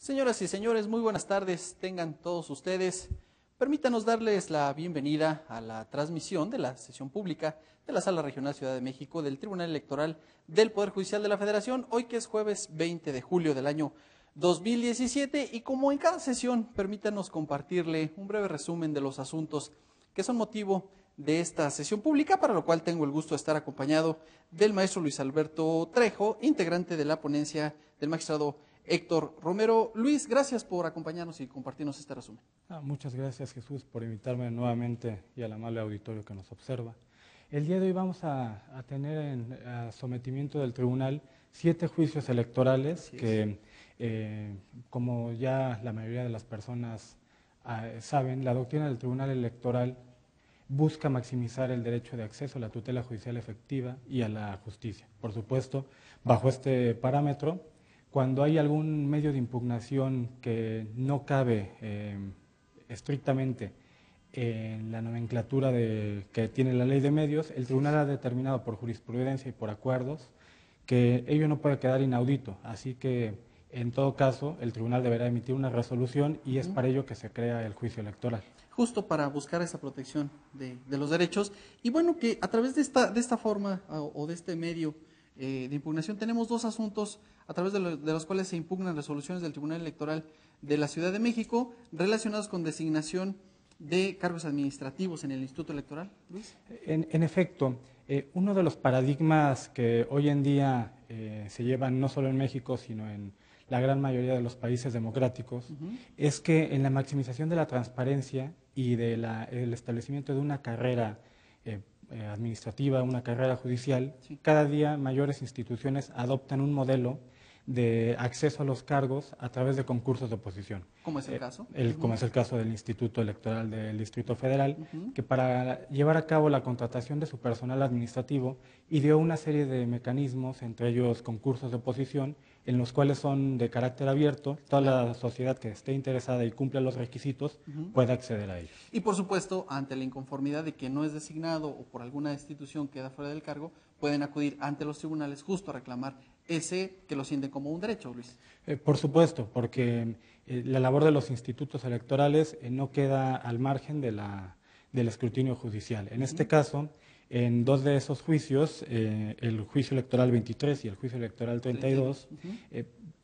Señoras y señores, muy buenas tardes, tengan todos ustedes. Permítanos darles la bienvenida a la transmisión de la sesión pública de la Sala Regional Ciudad de México del Tribunal Electoral del Poder Judicial de la Federación, hoy que es jueves 20 de julio del año 2017, y como en cada sesión, permítanos compartirle un breve resumen de los asuntos que son motivo de esta sesión pública, para lo cual tengo el gusto de estar acompañado del maestro Luis Alberto Trejo, integrante de la ponencia del magistrado Héctor Romero. Luis, gracias por acompañarnos y compartirnos este resumen. Muchas gracias, Jesús, por invitarme nuevamente y al amable auditorio que nos observa. El día de hoy vamos a tener en sometimiento del tribunal 7 juicios electorales que, como ya la mayoría de las personas saben, la doctrina del Tribunal Electoral busca maximizar el derecho de acceso a la tutela judicial efectiva y a la justicia. Por supuesto, bajo este parámetro, cuando hay algún medio de impugnación que no cabe estrictamente en la nomenclatura que tiene la ley de medios, el tribunal ha determinado por jurisprudencia y por acuerdos que ello no puede quedar inaudito, así que en todo caso el tribunal deberá emitir una resolución y es para ello que se crea el juicio electoral. Justo para buscar esa protección de los derechos, y bueno, que a través de esta forma o de este medio de impugnación tenemos dos asuntos a través de los cuales se impugnan resoluciones del Tribunal Electoral de la Ciudad de México relacionados con designación de cargos administrativos en el Instituto Electoral. Luis. En efecto, uno de los paradigmas que hoy en día se llevan no solo en México, sino en la gran mayoría de los países democráticos, es que en la maximización de la transparencia y del establecimiento de una carrera administrativa, una carrera judicial, cada día mayores instituciones adoptan un modelo de acceso a los cargos a través de concursos de oposición. ¿Cómo es el caso? Como es el caso del Instituto Electoral del Distrito Federal, que para llevar a cabo la contratación de su personal administrativo ideó una serie de mecanismos, entre ellos concursos de oposición, en los cuales son de carácter abierto, toda la sociedad que esté interesada y cumpla los requisitos puede acceder a ellos. Y por supuesto, ante la inconformidad de que no es designado o por alguna institución queda fuera del cargo, pueden acudir ante los tribunales justo a reclamar ese que lo sienten como un derecho, Luis. Por supuesto, porque la labor de los institutos electorales no queda al margen del escrutinio judicial. En este caso, en 2 de esos juicios, el juicio electoral 23 y el juicio electoral 32,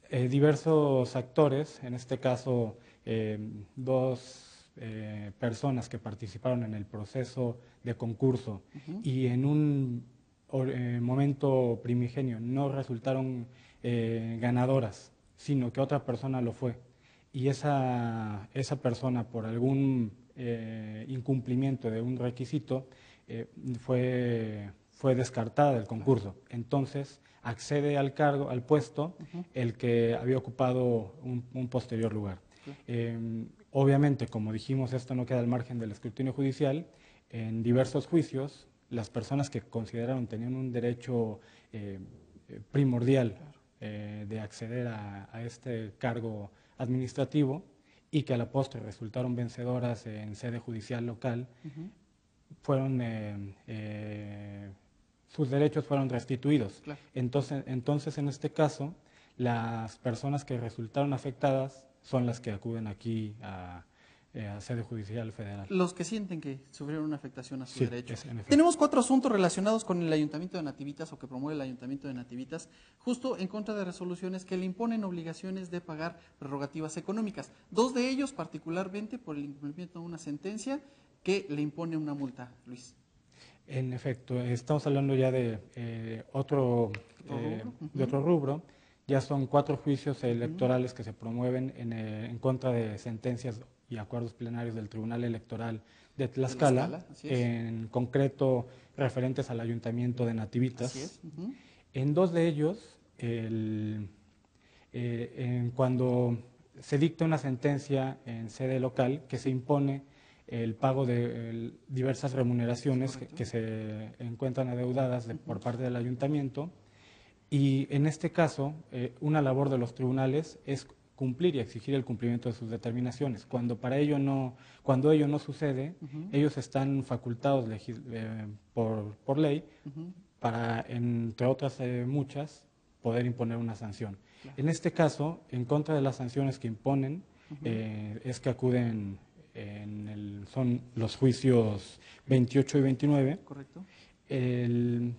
diversos actores, en este caso 2 personas que participaron en el proceso de concurso y en un momento primigenio no resultaron ganadoras, sino que otra persona lo fue, y esa persona por algún incumplimiento de un requisito fue descartada del concurso. Entonces accede al cargo, al puesto, el que había ocupado un posterior lugar. Obviamente, como dijimos, esto no queda al margen del escrutinio judicial. En diversos juicios, las personas que consideraron tenían un derecho primordial de acceder a este cargo administrativo y que a la postre resultaron vencedoras en sede judicial local, sus derechos fueron restituidos. Claro. Entonces, en este caso, las personas que resultaron afectadas son las que acuden aquí a sede judicial federal. Los que sienten que sufrieron una afectación a su derecho. Tenemos 4 asuntos relacionados con el Ayuntamiento de Nativitas o que promueve el Ayuntamiento de Nativitas, justo en contra de resoluciones que le imponen obligaciones de pagar prerrogativas económicas. 2 de ellos particularmente por el incumplimiento de una sentencia que le impone una multa, Luis. En efecto, estamos hablando ya de otro rubro. Ya son 4 juicios electorales que se promueven en contra de sentencias y acuerdos plenarios del Tribunal Electoral de Tlaxcala, en concreto referentes al Ayuntamiento de Nativitas. En 2 de ellos, cuando se dicta una sentencia en sede local que se impone el pago de diversas remuneraciones que se encuentran adeudadas por parte del ayuntamiento, y en este caso una labor de los tribunales es cumplir y exigir el cumplimiento de sus determinaciones. Cuando ello no sucede, ellos están facultados por ley para, entre otras muchas, poder imponer una sanción. En este caso, en contra de las sanciones que imponen, es que acuden, son los juicios 28 y 29. Correcto.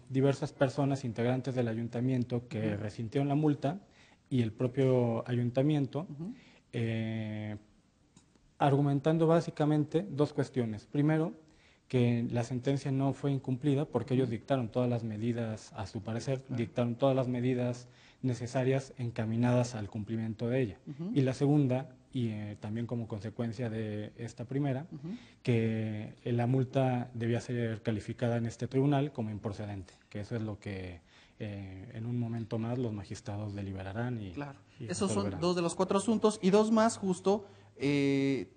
Diversas personas integrantes del ayuntamiento que resintieron la multa y el propio ayuntamiento, argumentando básicamente dos cuestiones. Primero, que la sentencia no fue incumplida porque ellos dictaron todas las medidas, a su parecer, dictaron todas las medidas necesarias encaminadas al cumplimiento de ella. Y la segunda, y también como consecuencia de esta primera, que la multa debía ser calificada en este tribunal como improcedente, que eso es lo que en un momento más los magistrados deliberarán. Claro, esos son dos de los 4 asuntos y dos más justo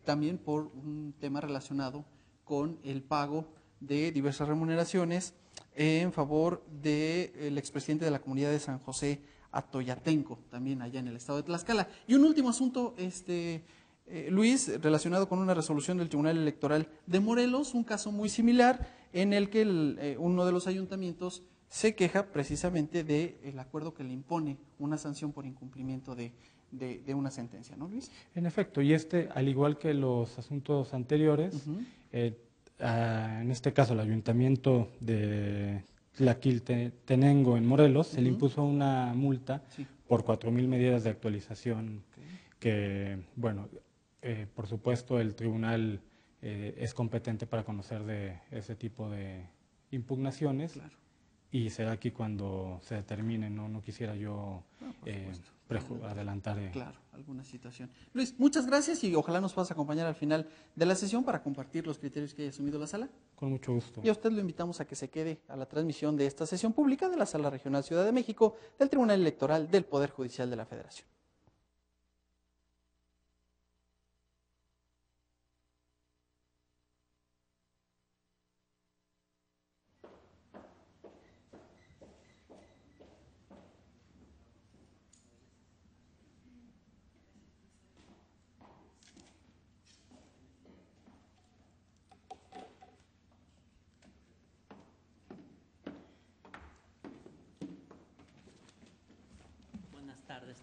también por un tema relacionado con el pago de diversas remuneraciones en favor del expresidente de la comunidad de San José Atoyatenco, también allá en el estado de Tlaxcala. Y un último asunto, Luis, relacionado con una resolución del Tribunal Electoral de Morelos, un caso muy similar en el que uno de los ayuntamientos se queja precisamente del acuerdo que le impone una sanción por incumplimiento de una sentencia, ¿no, Luis? En efecto, y al igual que los asuntos anteriores, en este caso el ayuntamiento de Tlaquiltenango en Morelos, se le impuso una multa por 4,000 medidas de actualización que, bueno, por supuesto el tribunal es competente para conocer de ese tipo de impugnaciones. Claro. Y será aquí cuando se determine, no quisiera yo adelantar. Claro, alguna situación. Luis, muchas gracias y ojalá nos puedas acompañar al final de la sesión para compartir los criterios que haya asumido la sala. Con mucho gusto. Y a usted lo invitamos a que se quede a la transmisión de esta sesión pública de la Sala Regional Ciudad de México del Tribunal Electoral del Poder Judicial de la Federación.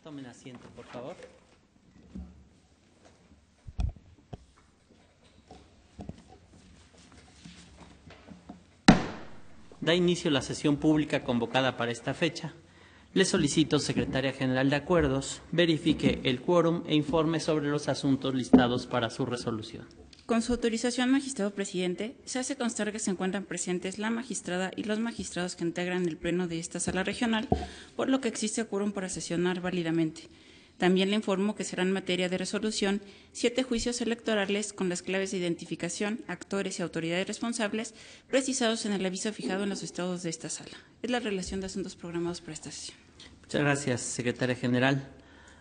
Tomen asiento, por favor. Da inicio la sesión pública convocada para esta fecha. Le solicito, Secretaria General de Acuerdos, verifique el quórum e informe sobre los asuntos listados para su resolución. Con su autorización, magistrado presidente, se hace constar que se encuentran presentes la magistrada y los magistrados que integran el pleno de esta sala regional, por lo que existe quórum para sesionar válidamente. También le informo que serán materia de resolución 7 juicios electorales con las claves de identificación, actores y autoridades responsables precisados en el aviso fijado en los estados de esta sala. Es la relación de asuntos programados para esta sesión. Muchas gracias, Secretaria General.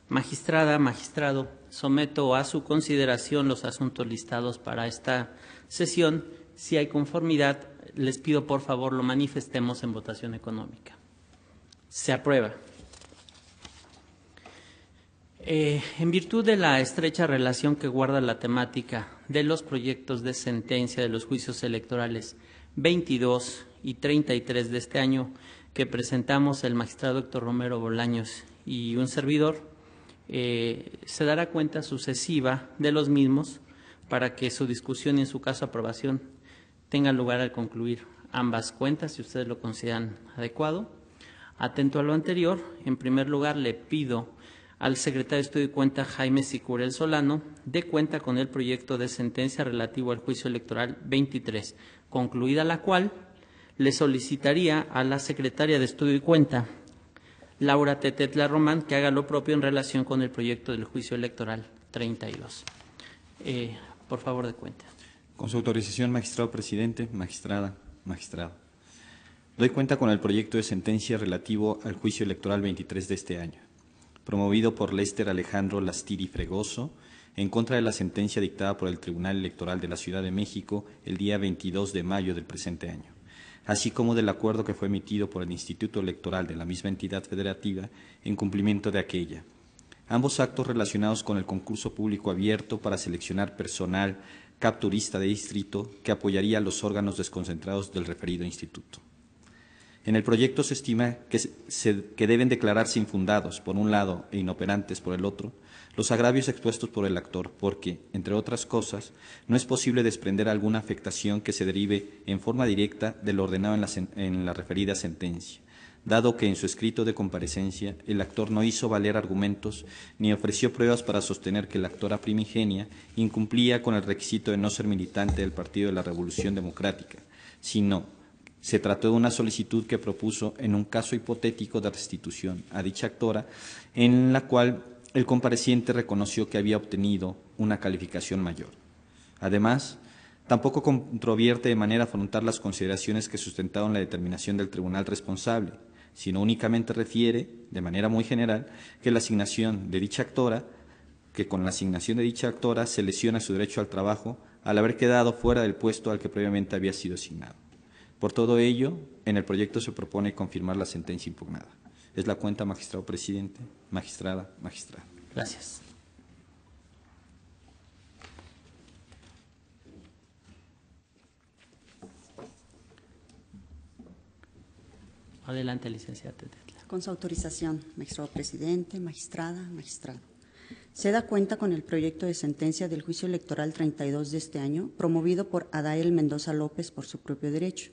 Magistrada, magistrado, someto a su consideración los asuntos listados para esta sesión. Si hay conformidad, les pido por favor lo manifestemos en votación económica. Se aprueba. En virtud de la estrecha relación que guarda la temática de los proyectos de sentencia de los juicios electorales 22 y 33 de este año que presentamos el magistrado Héctor Romero Bolaños y un servidor, se dará cuenta sucesiva de los mismos para que su discusión y en su caso aprobación tenga lugar al concluir ambas cuentas, si ustedes lo consideran adecuado. Atento a lo anterior, en primer lugar le pido al secretario de Estudio y Cuenta, Jaime Sicurel Solano, dé cuenta con el proyecto de sentencia relativo al juicio electoral 23, concluida la cual le solicitaría a la secretaria de Estudio y Cuenta, Laura Tetetla Román, que haga lo propio en relación con el proyecto del juicio electoral 32. Por favor, de cuenta. Con su autorización, magistrado presidente, magistrada, magistrado. Doy cuenta con el proyecto de sentencia relativo al juicio electoral 23 de este año, promovido por Lester Alejandro Lastiri Fregoso, en contra de la sentencia dictada por el Tribunal Electoral de la Ciudad de México el día 22 de mayo del presente año, así como del acuerdo que fue emitido por el Instituto Electoral de la misma entidad federativa en cumplimiento de aquella. Ambos actos relacionados con el concurso público abierto para seleccionar personal capturista de distrito que apoyaría a los órganos desconcentrados del referido instituto. En el proyecto se estima que deben declararse infundados, por un lado, e inoperantes, por el otro, los agravios expuestos por el actor, porque, entre otras cosas, no es posible desprender alguna afectación que se derive en forma directa de lo ordenado en la referida sentencia, dado que en su escrito de comparecencia el actor no hizo valer argumentos ni ofreció pruebas para sostener que la actora primigenia incumplía con el requisito de no ser militante del Partido de la Revolución Democrática, sino se trató de una solicitud que propuso en un caso hipotético de restitución a dicha actora, en la cual el compareciente reconoció que había obtenido una calificación mayor. Además, tampoco controvierte de manera frontal las consideraciones que sustentaron la determinación del tribunal responsable, sino únicamente refiere, de manera muy general, que con la asignación de dicha actora se lesiona su derecho al trabajo al haber quedado fuera del puesto al que previamente había sido asignado. Por todo ello, en el proyecto se propone confirmar la sentencia impugnada. Es la cuenta, magistrado presidente, magistrada, magistrado. Gracias. Adelante, licenciada Tetetla. Con su autorización, magistrado presidente, magistrada, magistrado. Se da cuenta con el proyecto de sentencia del juicio electoral 32 de este año, promovido por Adael Mendoza López por su propio derecho,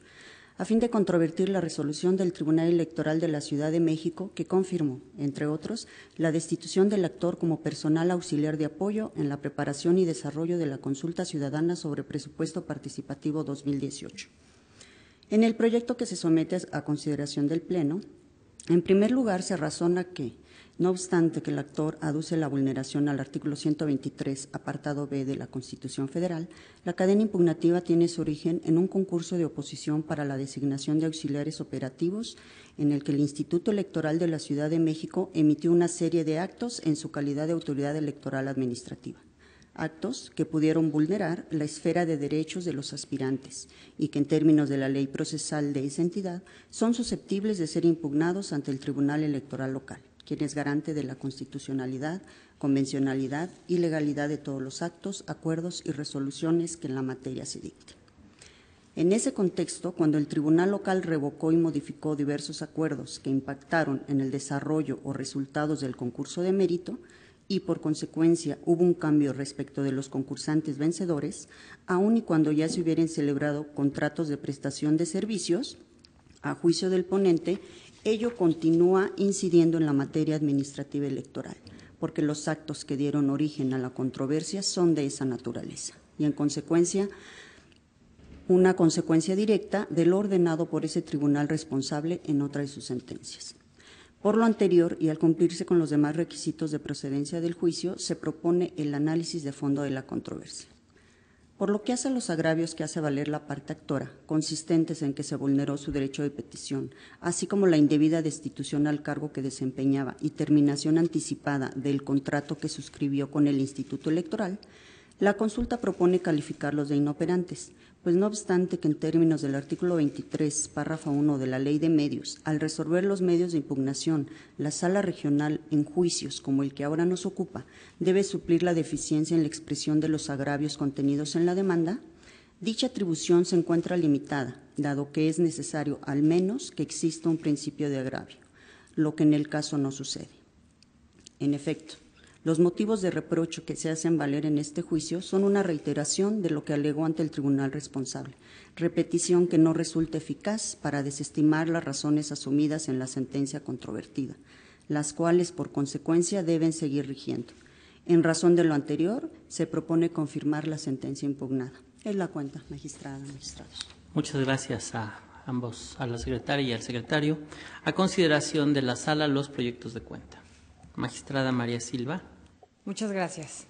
a fin de controvertir la resolución del Tribunal Electoral de la Ciudad de México que confirmó, entre otros, la destitución del actor como personal auxiliar de apoyo en la preparación y desarrollo de la consulta ciudadana sobre presupuesto participativo 2018. En el proyecto que se somete a consideración del Pleno, en primer lugar se razona que, no obstante que el actor aduce la vulneración al artículo 123, apartado B de la Constitución Federal, la cadena impugnativa tiene su origen en un concurso de oposición para la designación de auxiliares operativos en el que el Instituto Electoral de la Ciudad de México emitió una serie de actos en su calidad de autoridad electoral administrativa. Actos que pudieron vulnerar la esfera de derechos de los aspirantes y que en términos de la ley procesal de esa entidad son susceptibles de ser impugnados ante el Tribunal Electoral local, quien es garante de la constitucionalidad, convencionalidad y legalidad de todos los actos, acuerdos y resoluciones que en la materia se dicten. En ese contexto, cuando el Tribunal local revocó y modificó diversos acuerdos que impactaron en el desarrollo o resultados del concurso de mérito, y por consecuencia hubo un cambio respecto de los concursantes vencedores, aun y cuando ya se hubieran celebrado contratos de prestación de servicios, a juicio del ponente, ello continúa incidiendo en la materia administrativa electoral, porque los actos que dieron origen a la controversia son de esa naturaleza y, en consecuencia, una consecuencia directa de lo ordenado por ese tribunal responsable en otra de sus sentencias. Por lo anterior, y al cumplirse con los demás requisitos de procedencia del juicio, se propone el análisis de fondo de la controversia. Por lo que hace a los agravios que hace valer la parte actora, consistentes en que se vulneró su derecho de petición, así como la indebida destitución al cargo que desempeñaba y terminación anticipada del contrato que suscribió con el Instituto Electoral, la consulta propone calificarlos de inoperantes, pues no obstante que en términos del artículo 23, párrafo 1 de la Ley de Medios, al resolver los medios de impugnación, la Sala Regional en juicios como el que ahora nos ocupa debe suplir la deficiencia en la expresión de los agravios contenidos en la demanda, dicha atribución se encuentra limitada, dado que es necesario al menos que exista un principio de agravio, lo que en el caso no sucede. En efecto, los motivos de reproche que se hacen valer en este juicio son una reiteración de lo que alegó ante el tribunal responsable, repetición que no resulta eficaz para desestimar las razones asumidas en la sentencia controvertida, las cuales, por consecuencia, deben seguir rigiendo. En razón de lo anterior, se propone confirmar la sentencia impugnada. Es la cuenta, magistrada, magistrados. Muchas gracias a ambos, a la secretaria y al secretario. A consideración de la sala, los proyectos de cuenta. Magistrada María Silva. Muchas gracias.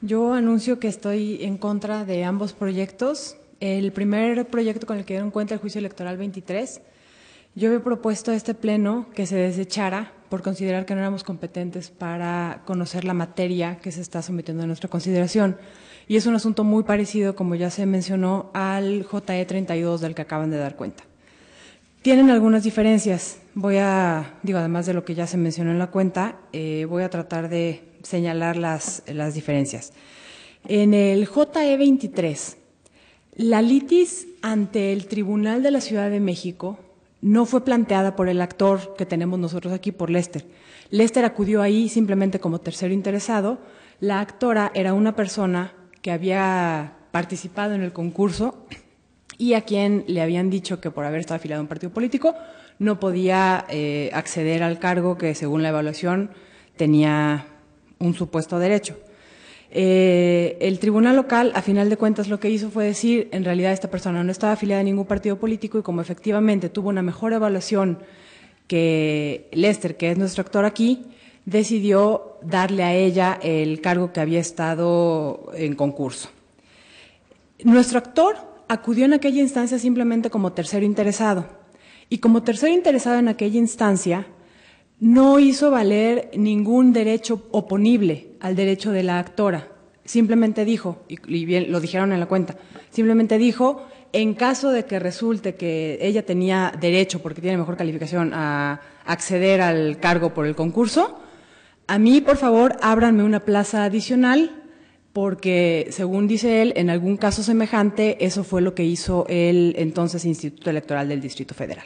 Yo anuncio que estoy en contra de ambos proyectos. El primer proyecto con el que dieron cuenta el juicio electoral 23, yo había propuesto a este pleno que se desechara por considerar que no éramos competentes para conocer la materia que se está sometiendo a nuestra consideración. Y es un asunto muy parecido, como ya se mencionó, al JE 32 del que acaban de dar cuenta. Tienen algunas diferencias. Además de lo que ya se mencionó en la cuenta, voy a tratar de señalar las diferencias. En el JE 23, la litis ante el Tribunal de la Ciudad de México no fue planteada por el actor que tenemos nosotros aquí, por Lester. Lester acudió ahí simplemente como tercero interesado. La actora era una persona que había participado en el concurso y a quien le habían dicho que por haber estado afiliado a un partido político no podía acceder al cargo que según la evaluación tenía un supuesto derecho. El tribunal local, a final de cuentas, lo que hizo fue decir, en realidad esta persona no estaba afiliada a ningún partido político y como efectivamente tuvo una mejor evaluación que Lester, que es nuestro actor aquí, decidió darle a ella el cargo que había estado en concurso. Nuestro actor acudió en aquella instancia simplemente como tercero interesado y como tercero interesado en aquella instancia no hizo valer ningún derecho oponible al derecho de la actora. Simplemente dijo, y bien lo dijeron en la cuenta, simplemente dijo, en caso de que resulte que ella tenía derecho, porque tiene mejor calificación, a acceder al cargo por el concurso, a mí, por favor, ábranme una plaza adicional, porque, según dice él, en algún caso semejante, eso fue lo que hizo el entonces Instituto Electoral del Distrito Federal.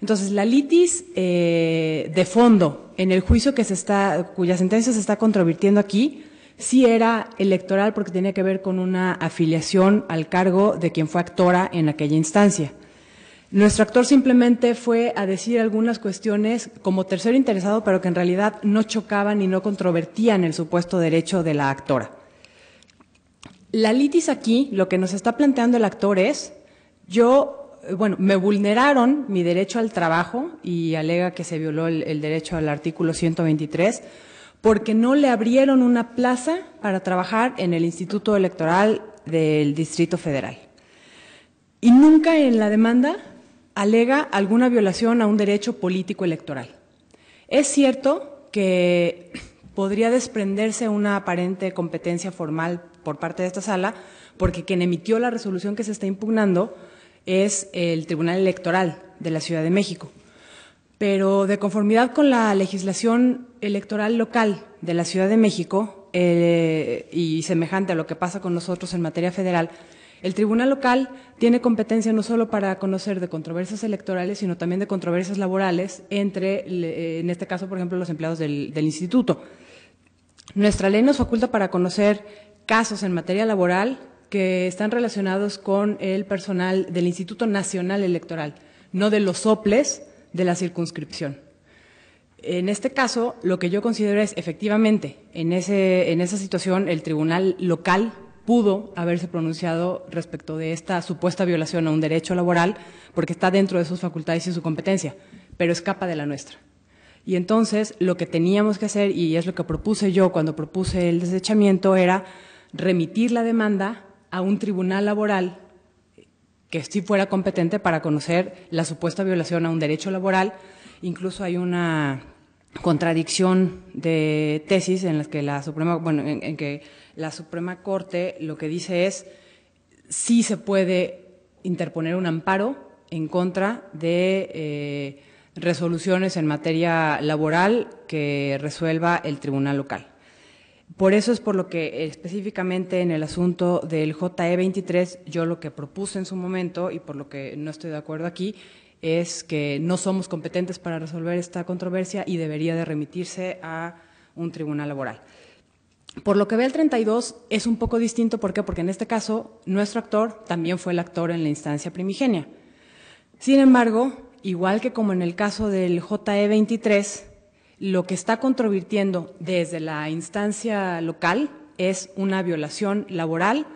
Entonces, la litis de fondo en el juicio cuya sentencia se está controvirtiendo aquí, sí era electoral porque tenía que ver con una afiliación al cargo de quien fue actora en aquella instancia. Nuestro actor simplemente fue a decir algunas cuestiones como tercero interesado, pero que en realidad no chocaban y no controvertían el supuesto derecho de la actora. La litis aquí, lo que nos está planteando el actor es, me vulneraron mi derecho al trabajo y alega que se violó el derecho al artículo 123 porque no le abrieron una plaza para trabajar en el Instituto Electoral del Distrito Federal. Y nunca en la demanda alega alguna violación a un derecho político electoral. Es cierto que podría desprenderse una aparente competencia formal por parte de esta sala, porque quien emitió la resolución que se está impugnando es el Tribunal Electoral de la Ciudad de México. Pero de conformidad con la legislación electoral local de la Ciudad de México y semejante a lo que pasa con nosotros en materia federal, el Tribunal Local tiene competencia no solo para conocer de controversias electorales, sino también de controversias laborales entre, en este caso, por ejemplo, los empleados del instituto. Nuestra ley nos faculta para conocer casos en materia laboral que están relacionados con el personal del Instituto Nacional Electoral, no de los soples de la circunscripción. En este caso, lo que yo considero es, efectivamente, en esa situación, el Tribunal Local pudo haberse pronunciado respecto de esta supuesta violación a un derecho laboral, porque está dentro de sus facultades y su competencia, pero escapa de la nuestra. Y entonces, lo que teníamos que hacer, y es lo que propuse yo cuando propuse el desechamiento, era remitir la demanda a un tribunal laboral que sí fuera competente para conocer la supuesta violación a un derecho laboral. Incluso hay una contradicción de tesis en las que en que la Suprema Corte lo que dice es sí se puede interponer un amparo en contra de resoluciones en materia laboral que resuelva el tribunal local. Por eso es por lo que específicamente en el asunto del JE 23 yo lo que propuse en su momento y por lo que no estoy de acuerdo aquí es que no somos competentes para resolver esta controversia y debería de remitirse a un tribunal laboral. Por lo que ve el 32 es un poco distinto, ¿por qué? Porque en este caso nuestro actor también fue el actor en la instancia primigenia. Sin embargo, igual que como en el caso del JE 23, lo que está controvirtiendo desde la instancia local es una violación laboral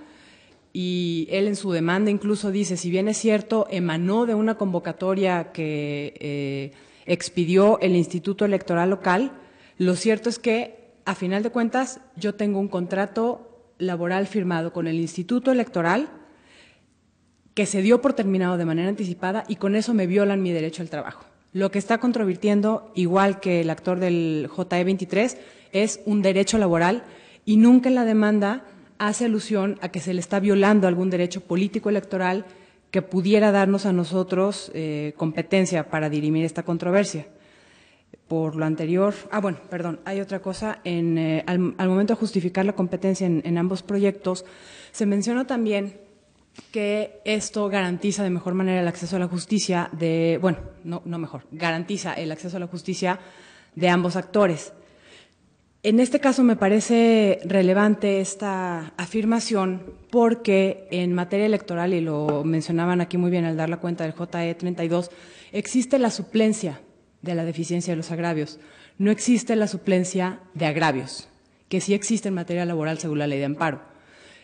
y él en su demanda incluso dice, si bien es cierto, emanó de una convocatoria que expidió el Instituto Electoral Local, lo cierto es que, a final de cuentas, yo tengo un contrato laboral firmado con el Instituto Electoral que se dio por terminado de manera anticipada y con eso me violan mi derecho al trabajo. Lo que está controvirtiendo, igual que el actor del JE 23, es un derecho laboral y nunca en la demanda hace alusión a que se le está violando algún derecho político electoral que pudiera darnos a nosotros competencia para dirimir esta controversia. Por lo anterior, hay otra cosa, al momento de justificar la competencia en ambos proyectos, se menciona también que esto garantiza de mejor manera el acceso a la justicia garantiza el acceso a la justicia de ambos actores. En este caso me parece relevante esta afirmación porque en materia electoral, y lo mencionaban aquí muy bien al dar la cuenta del JE 32, existe la suplencia de la deficiencia de los agravios. No existe la suplencia de agravios, que sí existe en materia laboral según la ley de amparo.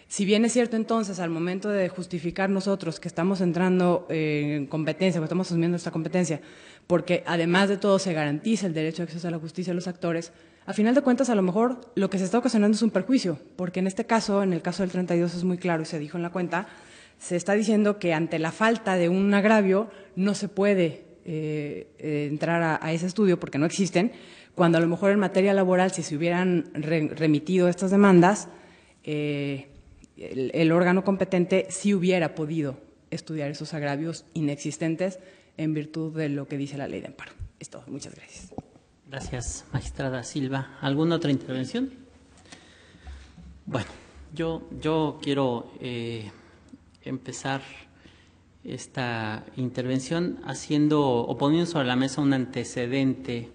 Si bien es cierto entonces al momento de justificar nosotros que estamos entrando en competencia, o estamos asumiendo esta competencia, porque además de todo se garantiza el derecho de acceso a la justicia de los actores, a final de cuentas a lo mejor lo que se está ocasionando es un perjuicio, porque en este caso, en el caso del 32 es muy claro y se dijo en la cuenta, se está diciendo que ante la falta de un agravio no se puede entrar a ese estudio porque no existen, cuando a lo mejor en materia laboral, si se hubieran remitido estas demandas, el órgano competente sí hubiera podido estudiar esos agravios inexistentes en virtud de lo que dice la ley de amparo. Es todo. Muchas gracias. Gracias, magistrada Silva. ¿Alguna otra intervención? Bueno, yo quiero empezar esta intervención poniendo sobre la mesa un antecedente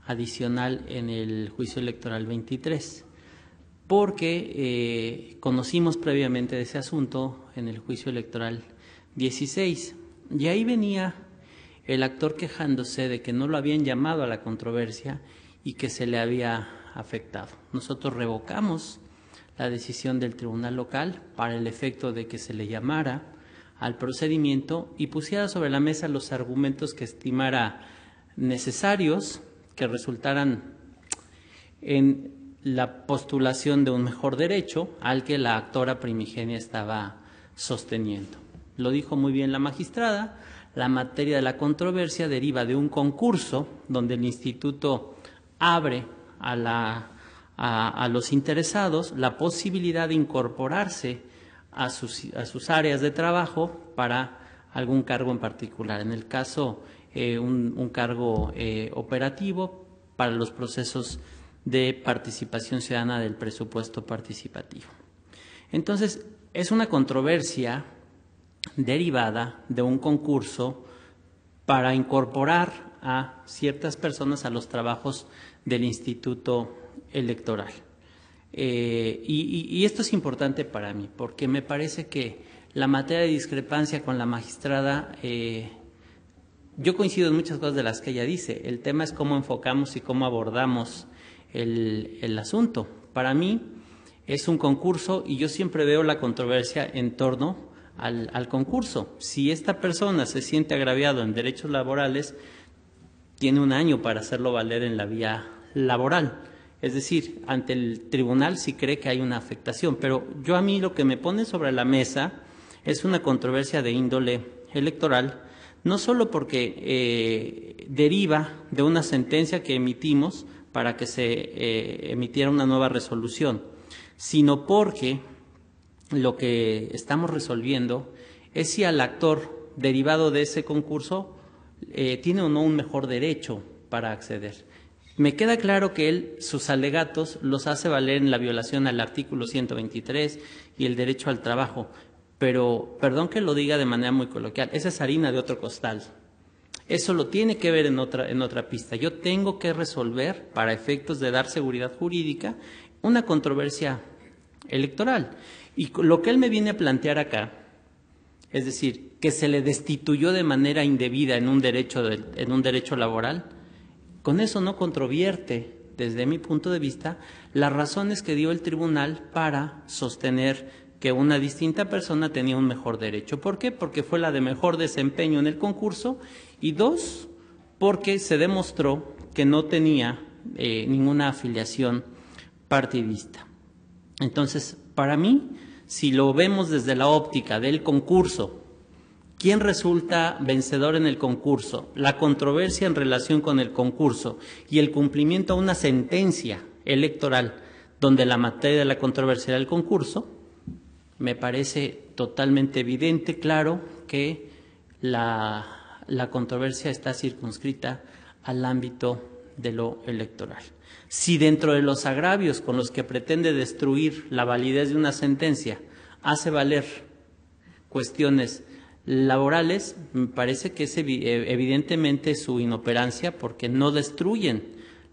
adicional en el juicio electoral 23, porque conocimos previamente de ese asunto en el juicio electoral 16, y ahí venía el actor quejándose de que no lo habían llamado a la controversia y que se le había afectado. Nosotros revocamos la decisión del tribunal local para el efecto de que se le llamara al procedimiento y pusiera sobre la mesa los argumentos que estimara necesarios que resultaran en la postulación de un mejor derecho al que la actora primigenia estaba sosteniendo. Lo dijo muy bien la magistrada. La materia de la controversia deriva de un concurso donde el instituto abre a los interesados la posibilidad de incorporarse a sus áreas de trabajo para algún cargo en particular. En el caso, un cargo operativo para los procesos de participación ciudadana del presupuesto participativo. Entonces, es una controversia derivada de un concurso para incorporar a ciertas personas a los trabajos del Instituto Electoral. Y esto es importante para mí, porque me parece que la materia de discrepancia con la magistrada, yo coincido en muchas cosas de las que ella dice. El tema es cómo enfocamos y cómo abordamos el asunto. Para mí es un concurso y yo siempre veo la controversia en torno al concurso. Si esta persona se siente agraviado en derechos laborales, tiene un año para hacerlo valer en la vía laboral. Es decir, ante el tribunal sí cree que hay una afectación, pero a mí lo que me pone sobre la mesa es una controversia de índole electoral, no solo porque deriva de una sentencia que emitimos para que se emitiera una nueva resolución, sino porque lo que estamos resolviendo es si al actor derivado de ese concurso tiene o no un mejor derecho para acceder. Me queda claro que él sus alegatos los hace valer en la violación al artículo 123 y el derecho al trabajo, pero perdón que lo diga de manera muy coloquial, esa es harina de otro costal. Eso lo tiene que ver en otra pista. Yo tengo que resolver, para efectos de dar seguridad jurídica, una controversia electoral. Y lo que él me viene a plantear acá, es decir, que se le destituyó de manera indebida en un derecho laboral, con eso no controvierte, desde mi punto de vista, las razones que dio el tribunal para sostener que una distinta persona tenía un mejor derecho. ¿Por qué? Porque fue la de mejor desempeño en el concurso y dos, porque se demostró que no tenía ninguna afiliación partidista. Entonces, para mí, si lo vemos desde la óptica del concurso, ¿quién resulta vencedor en el concurso? La controversia en relación con el concurso y el cumplimiento a una sentencia electoral donde la materia de la controversia era el concurso, me parece totalmente evidente, claro, que la controversia está circunscrita al ámbito de lo electoral. Si dentro de los agravios con los que pretende destruir la validez de una sentencia hace valer cuestiones laborales, me parece que es evidentemente su inoperancia, porque no destruyen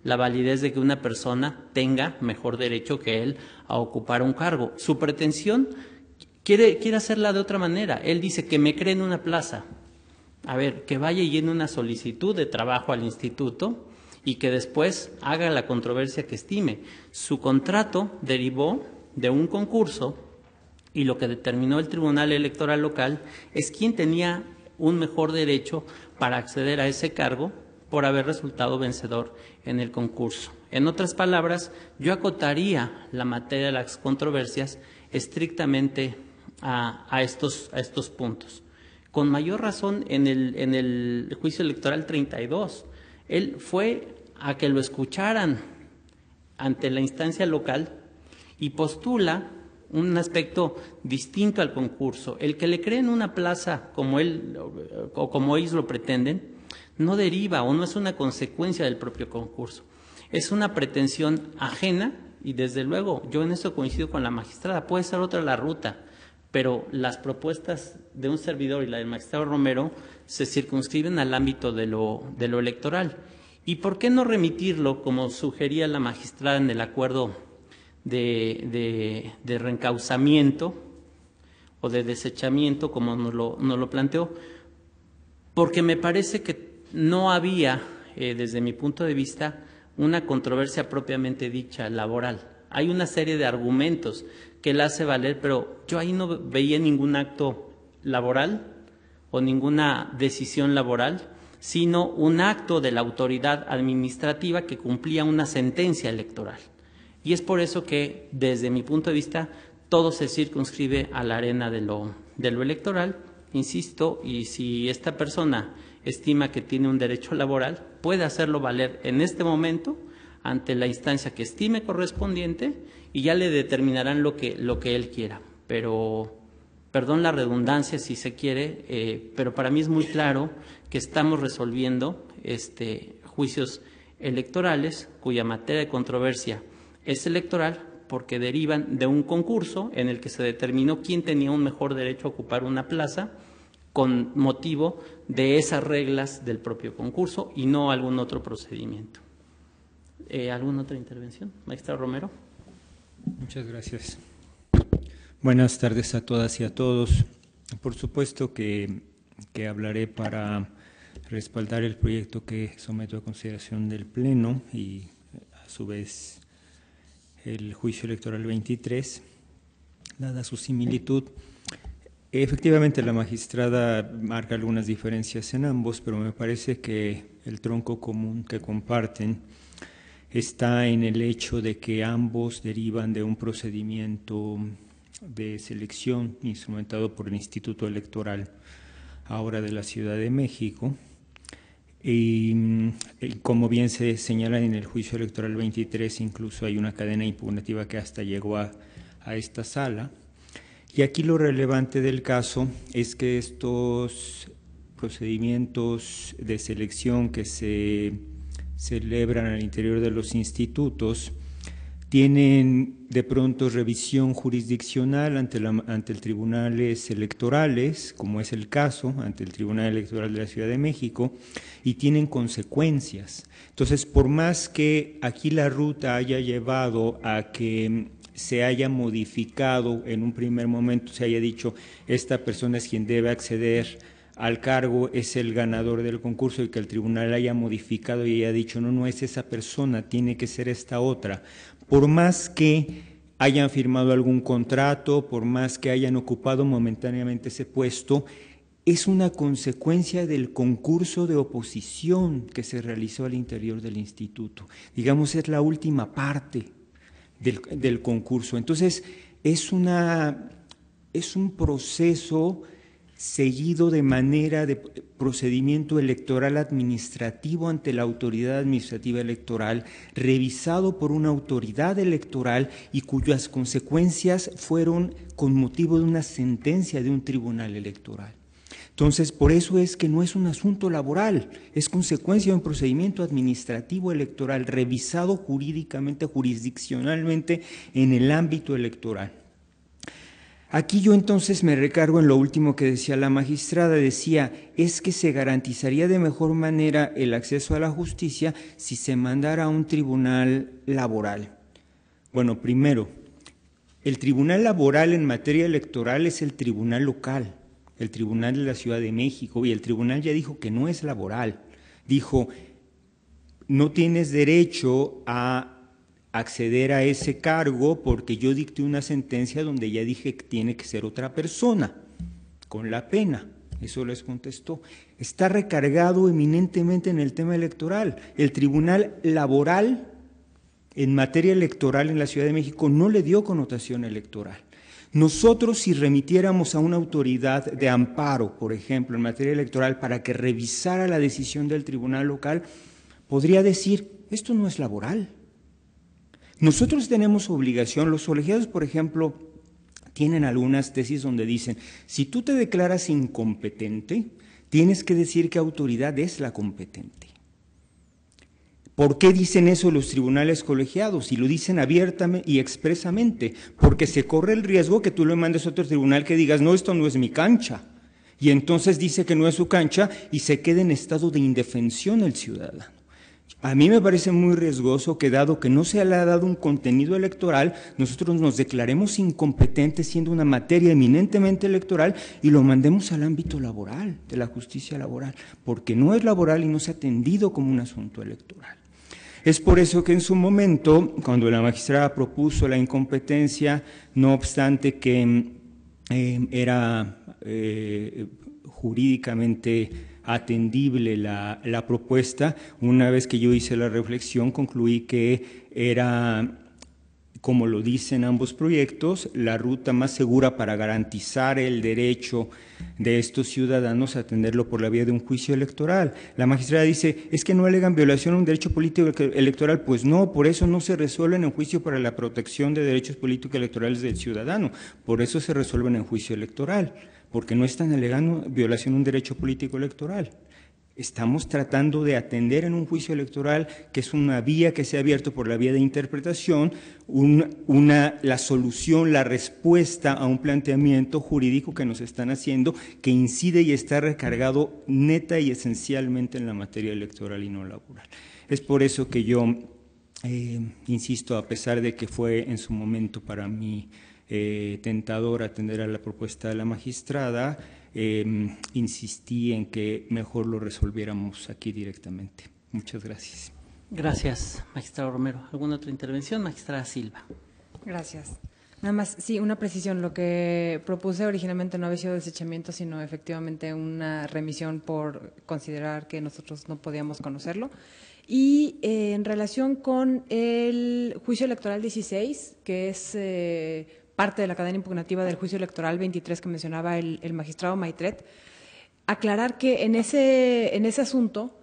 la validez de que una persona tenga mejor derecho que él a ocupar un cargo. Su pretensión quiere hacerla de otra manera. Él dice que me creen una plaza. A ver, que vaya y llene una solicitud de trabajo al instituto y que después haga la controversia que estime. Su contrato derivó de un concurso y lo que determinó el Tribunal Electoral Local es quién tenía un mejor derecho para acceder a ese cargo por haber resultado vencedor en el concurso. En otras palabras, yo acotaría la materia de las controversias estrictamente a estos puntos. Con mayor razón en el juicio electoral 32, él fue a que lo escucharan ante la instancia local y postula un aspecto distinto al concurso. El que le creen una plaza como él o como ellos lo pretenden, no deriva o no es una consecuencia del propio concurso. Es una pretensión ajena y desde luego yo en esto coincido con la magistrada. Puede ser otra la ruta, pero las propuestas de un servidor y la del magistrado Romero se circunscriben al ámbito de lo electoral. ¿Y por qué no remitirlo, como sugería la magistrada en el acuerdo de reencauzamiento o de desechamiento, como nos lo planteó? Porque me parece que no había, desde mi punto de vista, una controversia propiamente dicha laboral. Hay una serie de argumentos que la hace valer, pero yo ahí no veía ningún acto laboral o ninguna decisión laboral, sino un acto de la autoridad administrativa que cumplía una sentencia electoral. Y es por eso que, desde mi punto de vista, todo se circunscribe a la arena de lo electoral, insisto, y si esta persona estima que tiene un derecho laboral, puede hacerlo valer en este momento ante la instancia que estime correspondiente y ya le determinarán lo que él quiera. Pero, perdón la redundancia si se quiere, pero para mí es muy claro que estamos resolviendo juicios electorales cuya materia de controversia es electoral porque derivan de un concurso en el que se determinó quién tenía un mejor derecho a ocupar una plaza con motivo de esas reglas del propio concurso y no algún otro procedimiento. ¿Alguna otra intervención? Magistrado Romero. Muchas gracias. Buenas tardes a todas y a todos. Por supuesto que hablaré para respaldar el proyecto que someto a consideración del Pleno y a su vez el juicio electoral 23, dada su similitud. Efectivamente, la magistrada marca algunas diferencias en ambos, pero me parece que el tronco común que comparten está en el hecho de que ambos derivan de un procedimiento de selección instrumentado por el Instituto Electoral, ahora de la Ciudad de México. Y como bien se señala en el juicio electoral 23, incluso hay una cadena impugnativa que hasta llegó a esta sala. Y aquí lo relevante del caso es que estos procedimientos de selección que se celebran al interior de los institutos tienen de pronto revisión jurisdiccional ante el tribunales electorales, como es el caso, ante el Tribunal Electoral de la Ciudad de México, y tienen consecuencias. Entonces, por más que aquí la ruta haya llevado a que se haya modificado en un primer momento, se haya dicho, esta persona es quien debe acceder al cargo, es el ganador del concurso, y que el tribunal haya modificado y haya dicho, no es esa persona, tiene que ser esta otra. Por más que hayan firmado algún contrato, por más que hayan ocupado momentáneamente ese puesto, es una consecuencia del concurso de oposición que se realizó al interior del instituto. Digamos, es la última parte del concurso. Entonces, es un proceso seguido de manera de procedimiento electoral administrativo ante la autoridad administrativa electoral, revisado por una autoridad electoral y cuyas consecuencias fueron con motivo de una sentencia de un tribunal electoral. Entonces, por eso es que no es un asunto laboral, es consecuencia de un procedimiento administrativo electoral revisado jurídicamente, jurisdiccionalmente en el ámbito electoral. Aquí yo entonces me recargo en lo último que decía la magistrada, decía, es que se garantizaría de mejor manera el acceso a la justicia si se mandara a un tribunal laboral. Bueno, primero, el tribunal laboral en materia electoral es el tribunal local, el tribunal de la Ciudad de México, y el tribunal ya dijo que no es laboral. Dijo, no tienes derecho a acceder a ese cargo porque yo dicté una sentencia donde ya dije que tiene que ser otra persona, con la pena. Eso les contestó. Está recargado eminentemente en el tema electoral. El tribunal laboral en materia electoral en la Ciudad de México no le dio connotación electoral. Nosotros, si remitiéramos a una autoridad de amparo, por ejemplo, en materia electoral, para que revisara la decisión del tribunal local, podría decir, esto no es laboral. Nosotros tenemos obligación, los colegiados, por ejemplo, tienen algunas tesis donde dicen, si tú te declaras incompetente, tienes que decir qué autoridad es la competente. ¿Por qué dicen eso los tribunales colegiados? Y lo dicen abiertamente y expresamente, porque se corre el riesgo que tú le mandes a otro tribunal que digas, no, esto no es mi cancha. Y entonces dice que no es su cancha y se queda en estado de indefensión el ciudadano. A mí me parece muy riesgoso que, dado que no se le ha dado un contenido electoral, nosotros nos declaremos incompetentes siendo una materia eminentemente electoral y lo mandemos al ámbito laboral, de la justicia laboral, porque no es laboral y no se ha atendido como un asunto electoral. Es por eso que en su momento, cuando la magistrada propuso la incompetencia, no obstante que era jurídicamente atendible la propuesta, una vez que yo hice la reflexión, concluí que era, como lo dicen ambos proyectos, la ruta más segura para garantizar el derecho de estos ciudadanos a atenderlo por la vía de un juicio electoral. La magistrada dice, es que no alegan violación a un derecho político electoral. Pues no, por eso no se resuelven en juicio para la protección de derechos políticos electorales del ciudadano, por eso se resuelven en juicio electoral, porque no están alegando violación a un derecho político electoral. Estamos tratando de atender en un juicio electoral, que es una vía que se ha abierto por la vía de interpretación, la solución, la respuesta a un planteamiento jurídico que nos están haciendo, que incide y está recargado neta y esencialmente en la materia electoral y no laboral. Es por eso que yo insisto, a pesar de que fue en su momento para mí tentador atender a la propuesta de la magistrada, insistí en que mejor lo resolviéramos aquí directamente. Muchas gracias. Gracias, magistrado Romero. ¿Alguna otra intervención? Magistrada Silva. Gracias. Nada más, sí, una precisión. Lo que propuse originalmente no había sido desechamiento, sino efectivamente una remisión por considerar que nosotros no podíamos conocerlo. Y en relación con el juicio electoral 16, que es parte de la cadena impugnativa del juicio electoral 23 que mencionaba el magistrado Maitret, aclarar que en ese asunto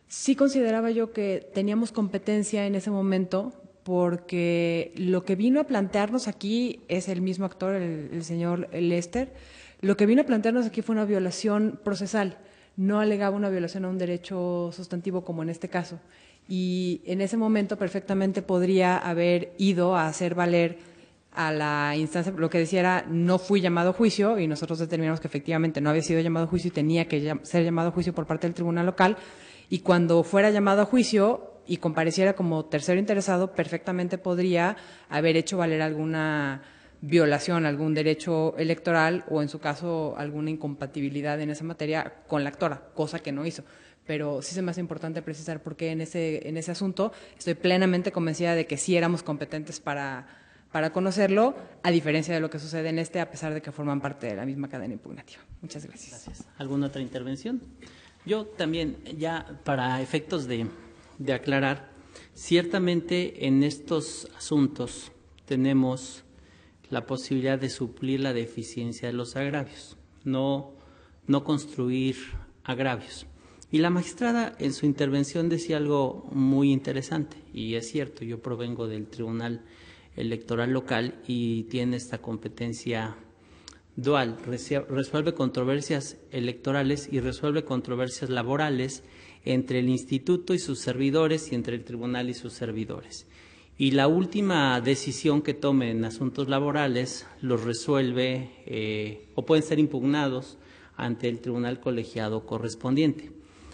sí consideraba yo que teníamos competencia en ese momento, porque lo que vino a plantearnos aquí es el mismo actor, el señor Lester. Lo que vino a plantearnos aquí fue una violación procesal, no alegaba una violación a un derecho sustantivo como en este caso. Y en ese momento perfectamente podría haber ido a hacer valer a la instancia, lo que decía era, no fui llamado a juicio, y nosotros determinamos que efectivamente no había sido llamado a juicio y tenía que ser llamado a juicio por parte del tribunal local, y cuando fuera llamado a juicio y compareciera como tercero interesado, perfectamente podría haber hecho valer alguna violación, algún derecho electoral o en su caso alguna incompatibilidad en esa materia con la actora, cosa que no hizo. Pero sí se me hace importante precisar porque en ese asunto estoy plenamente convencida de que sí éramos competentes para conocerlo, a diferencia de lo que sucede en a pesar de que forman parte de la misma cadena impugnativa. Muchas gracias. Gracias. ¿Alguna otra intervención? Yo también, ya para efectos de aclarar, ciertamente en estos asuntos tenemos la posibilidad de suplir la deficiencia de los agravios, no construir agravios. Y la magistrada en su intervención decía algo muy interesante, y es cierto, yo provengo del Tribunal Electoral local y tiene esta competencia dual, resuelve controversias electorales y resuelve controversias laborales entre el instituto y sus servidores y entre el tribunal y sus servidores. y la última decisión que tome en asuntos laborales los resuelve o pueden ser impugnados ante el tribunal colegiado correspondiente.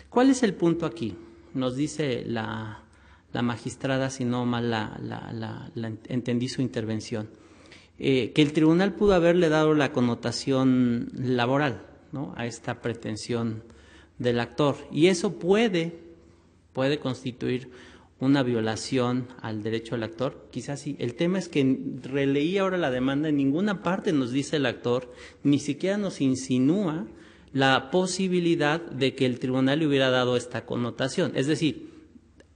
¿Cuál es el punto aquí? Nos dice la magistrada, si no mal entendí su intervención, que el tribunal pudo haberle dado la connotación laboral, ¿no?, a esta pretensión del actor, y eso puede constituir una violación al derecho del actor. Quizás sí. El tema es que releí ahora la demanda, en ninguna parte nos dice el actor, ni siquiera nos insinúa la posibilidad de que el tribunal le hubiera dado esta connotación. Es decir,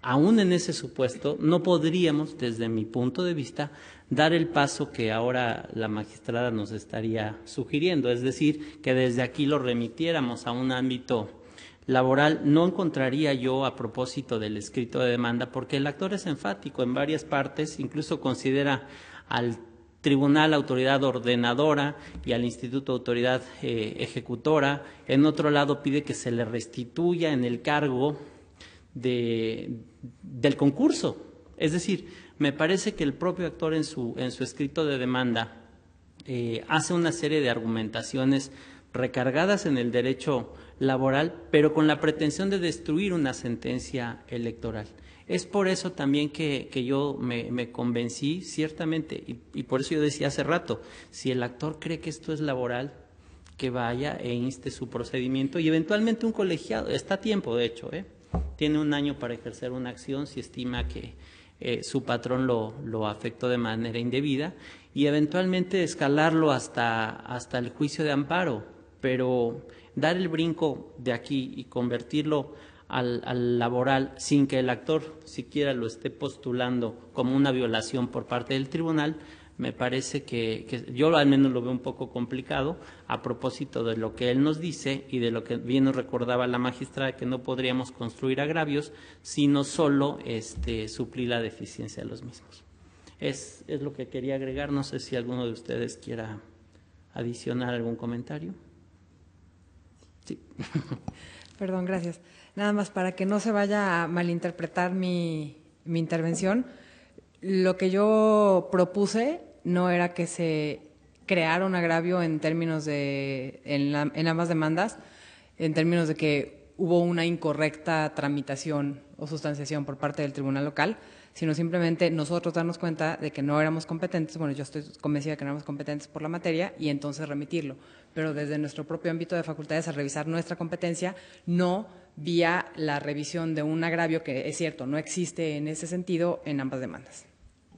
aún en ese supuesto no podríamos, desde mi punto de vista, dar el paso que ahora la magistrada nos estaría sugiriendo, es decir, que desde aquí lo remitiéramos a un ámbito laboral. No encontraría yo, a propósito del escrito de demanda, porque el actor es enfático en varias partes, incluso considera al tribunal autoridad ordenadora y al instituto autoridad ejecutora. En otro lado pide que se le restituya en el cargo del concurso. Es decir, me parece que el propio actor en su escrito de demanda hace una serie de argumentaciones recargadas en el derecho laboral, pero con la pretensión de destruir una sentencia electoral. Es por eso también que yo me convencí, ciertamente, y por eso yo decía hace rato, si el actor cree que esto es laboral, que vaya e inste su procedimiento, y eventualmente un colegiado, está a tiempo de hecho, tiene un año para ejercer una acción si estima que su patrón lo afectó de manera indebida, y eventualmente escalarlo hasta el juicio de amparo, pero dar el brinco de aquí y convertirlo al laboral sin que el actor siquiera lo esté postulando como una violación por parte del tribunal, me parece que yo al menos lo veo un poco complicado, a propósito de lo que él nos dice y de lo que bien nos recordaba la magistrada, que no podríamos construir agravios, sino solo suplir la deficiencia de los mismos. Es lo que quería agregar. No sé si alguno de ustedes quiera adicionar algún comentario. Sí. Perdón, gracias. Nada más para que no se vaya a malinterpretar mi intervención, lo que yo propuse no era que se creara un agravio en términos en ambas demandas, en términos de que hubo una incorrecta tramitación o sustanciación por parte del tribunal local, sino simplemente nosotros darnos cuenta de que no éramos competentes. Bueno, yo estoy convencida de que no éramos competentes por la materia y entonces remitirlo, pero desde nuestro propio ámbito de facultades a revisar nuestra competencia, no vía la revisión de un agravio que, es cierto, no existe en ese sentido en ambas demandas.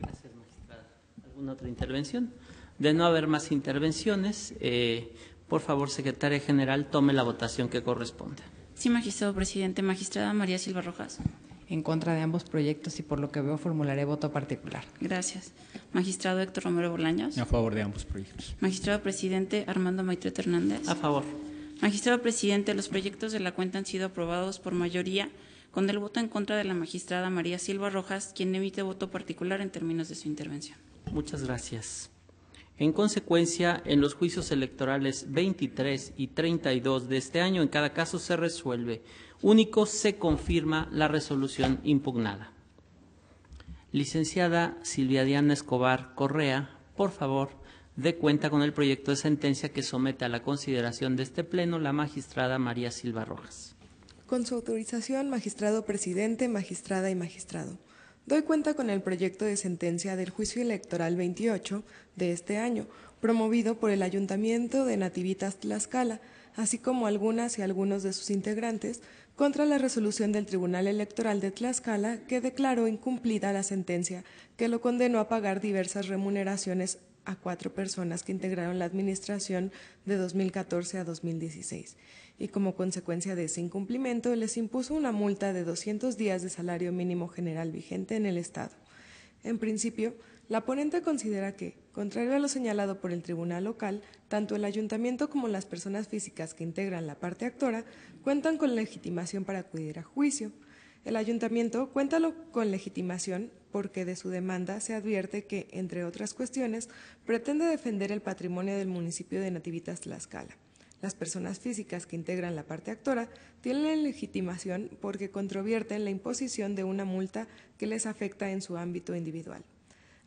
Gracias, magistrada. ¿Alguna otra intervención? De no haber más intervenciones, por favor, secretaria general, tome la votación que corresponde. Sí, magistrado presidente. Magistrada María Silva Rojas. En contra de ambos proyectos y por lo que veo formularé voto particular. Gracias. Magistrado Héctor Romero Bolaños. A favor de ambos proyectos. Magistrado presidente Armando Maitreto Hernández. A favor. Magistrado presidente, los proyectos de la cuenta han sido aprobados por mayoría, con el voto en contra de la magistrada María Silva Rojas, quien emite voto particular en términos de su intervención. Muchas gracias. En consecuencia, en los juicios electorales 23 y 32 de este año, en cada caso se resuelve. Único se confirma la resolución impugnada. Licenciada Silvia Diana Escobar Correa, por favor, dé cuenta con el proyecto de sentencia que somete a la consideración de este Pleno la magistrada María Silva Rojas. Con su autorización, magistrado presidente, magistrada y magistrado, doy cuenta con el proyecto de sentencia del juicio electoral 28 de este año, promovido por el Ayuntamiento de Nativitas Tlaxcala, así como algunas y algunos de sus integrantes, contra la resolución del Tribunal Electoral de Tlaxcala que declaró incumplida la sentencia que lo condenó a pagar diversas remuneraciones a 4 personas que integraron la administración de 2014 a 2016. Y como consecuencia de ese incumplimiento les impuso una multa de 200 días de salario mínimo general vigente en el Estado. En principio, la ponente considera que, contrario a lo señalado por el tribunal local, tanto el ayuntamiento como las personas físicas que integran la parte actora cuentan con legitimación para acudir a juicio. El ayuntamiento cuenta con legitimación porque de su demanda se advierte que, entre otras cuestiones, pretende defender el patrimonio del municipio de Nativitas Tlaxcala. Las personas físicas que integran la parte actora tienen legitimación porque controvierten la imposición de una multa que les afecta en su ámbito individual.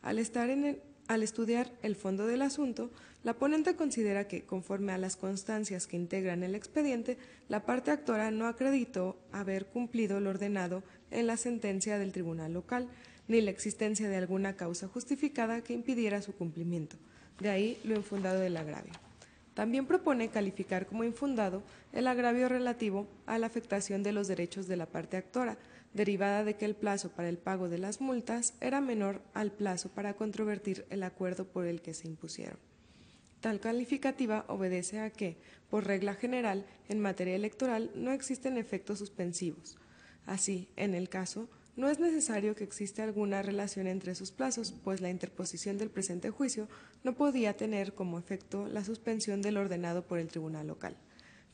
Al estudiar el fondo del asunto, la ponente considera que, conforme a las constancias que integran el expediente, la parte actora no acreditó haber cumplido lo ordenado en la sentencia del tribunal local, ni la existencia de alguna causa justificada que impidiera su cumplimiento. De ahí lo infundado del agravio. También propone calificar como infundado el agravio relativo a la afectación de los derechos de la parte actora, derivada de que el plazo para el pago de las multas era menor al plazo para controvertir el acuerdo por el que se impusieron. Tal calificativa obedece a que, por regla general, en materia electoral no existen efectos suspensivos. Así, en el caso, no es necesario que exista alguna relación entre sus plazos, pues la interposición del presente juicio no podía tener como efecto la suspensión del ordenado por el tribunal local.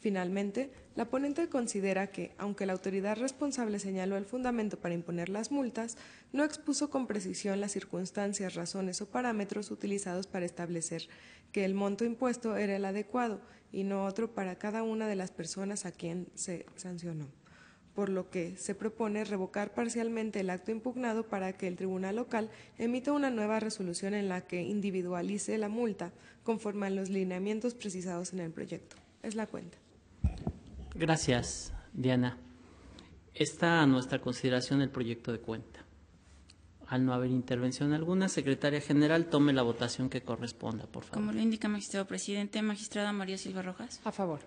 Finalmente, la ponente considera que, aunque la autoridad responsable señaló el fundamento para imponer las multas, no expuso con precisión las circunstancias, razones o parámetros utilizados para establecer que el monto impuesto era el adecuado y no otro para cada una de las personas a quien se sancionó, por lo que se propone revocar parcialmente el acto impugnado para que el tribunal local emita una nueva resolución en la que individualice la multa conforme a los lineamientos precisados en el proyecto. Es la cuenta. Gracias, Diana. Está a nuestra consideración el proyecto de cuenta. Al no haber intervención alguna, Secretaria General, tome la votación que corresponda, por favor. Como lo indica magistrado presidente, magistrada María Silva Rojas. A favor.